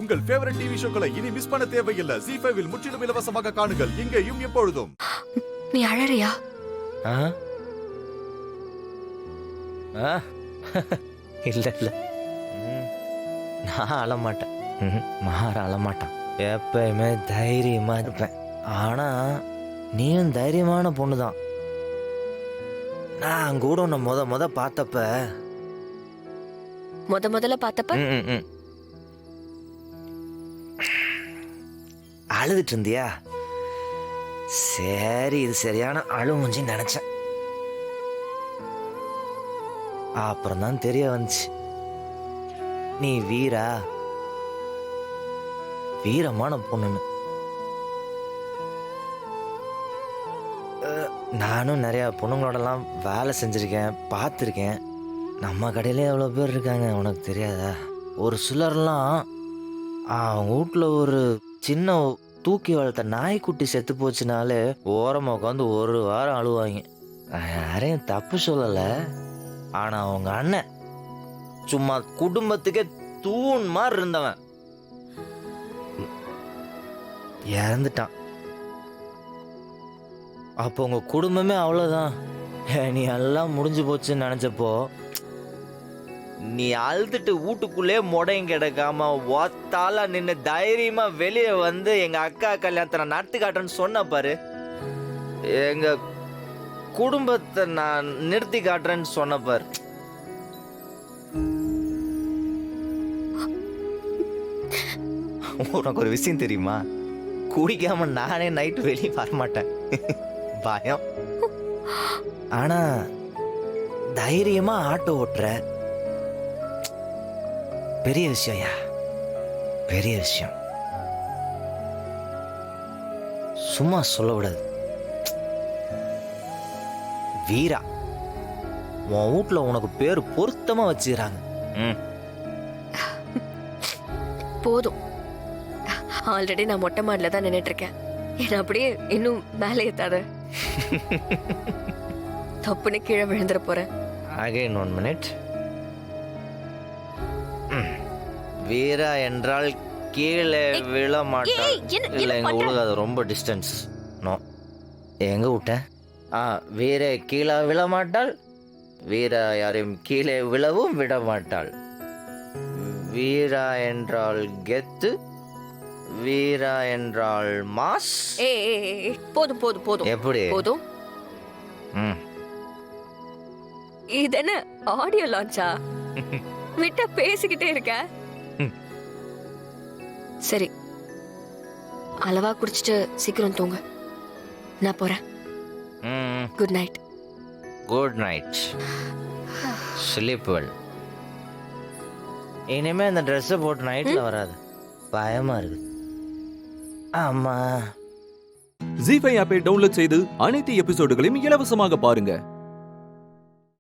உங்கள் favourite TV ஷோக்களை இனி miss பண்ண தேவையில்லை. ZEE5 இல் முற்றிலும் இலவசமாக காணுங்கள், இங்கேயும் எப்பொழுதும். நீ அழறியா? இல்ல இல்ல, நான் அழமாட்டேன். மாற அழமாட்டான். எப்பயுமே தைரியமா இருப்பேன். ஆனா நீயும் தைரியமான பொண்ணுதான். நான் கூட உன்னை முத பார்த்தப்ப முதல்ல பார்த்தப்ப அழுதுட்டு இருந்தியா? சரி, இது சரியான அழுமுஞ்சி நினைச்சேன். அப்புறம் தான் தெரிய வந்துச்சு, நீ வீரமான பொண்ணுன்னு. நானும் நிறைய பொண்ணுங்களோடலாம் வேலை செஞ்சிருக்கேன், பார்த்துருக்கேன். நம்ம கடையிலே எவ்வளோ பேர் இருக்காங்க, உனக்கு தெரியாதா? ஒரு சிலர்லாம் அவங்க வீட்டில் ஒரு சின்ன தூக்கி வளர்த்த நாய்க்குட்டி செத்து போச்சுனாலே ஓரமாக உட்காந்து ஒரு வாரம் அழுவாங்க. யாரையும் தப்பு சொல்லலை, ஆனால் அவங்க அண்ணன் சும்மா குடும்பத்துக்கே தூண் மாதிரி இருந்தவன் இறந்துட்டான். அப்போ உங்க குடும்பமே அவ்வளோதான். நீ எல்லாம் முடிஞ்சு போச்சுன்னு நினைச்சப்போ நீ அழுதுட்டு வீட்டுக்குள்ளே முடையும் கிடக்காம ஒத்தால நின்று தைரியமா வெளியே வந்து எங்க அக்கா கல்யாணத்தை நான் நடத்தி காட்டுறேன்னு சொன்ன பாரு. எங்க குடும்பத்தை நான் நிறுத்தி காட்டுறேன்னு சொன்ன பாரு. உனக்கு ஒரு விஷயம் தெரியுமா? குடிக்காம நானே நைட்டு வெளியே வரமாட்டேன், பயம். ஆனா தைரியமா ஆட்டோ ஓட்டுற, பெரிய விஷயம்யா, பெரிய விஷயம். சும்மா சொல்லக்கூடாது. வீரா, உன் வீட்டுல உனக்கு பேரு பொருத்தமா வச்சுக்கிறாங்க. போதும், ஆல்ரெடி நான் மொட்டை மாடில தான் நின்னுட்டு இருக்கேன். என்ன அப்படியே இன்னும் மேலே ஏத்தாத. தப்புன்னு கீழே விழுந்துட போறேன். Again 1 minute. வீரா என்றால் கீழே விழ மாட்டாள். இல்ல, எங்க ஊருக்கு அது ரொம்ப டிஸ்டன்ஸ். நோ, எங்க விட்டேன்? வீரா கீழே விழ மாட்டாள். வீரா யாரையும் கீழே விழவும் விட மாட்டாள். வீரா என்றால் கெத்து, வீரா என்றால் மாஸ். போதும் போதும் போதும். எப்படி போதும்? இது என்ன ஆடியோ லான்ச்சா? விட்டா பேசிக்கிட்டே இருக்க. சரி, அளவா குடிச்சிட்டு சீக்கிரம் தூங்க. நான் போறேன். Good night. Good night. Sleep well. இனிமே அந்த ட்ரெஸ்ஸை போட்டு நைட்ல வராது, பயமா இருக்கு. ஆமா. ZEE5 ஆப்பை டவுன்லோட் செய்து அனைத்து எபிசோடுகளையும் இலவசமாக பாருங்க.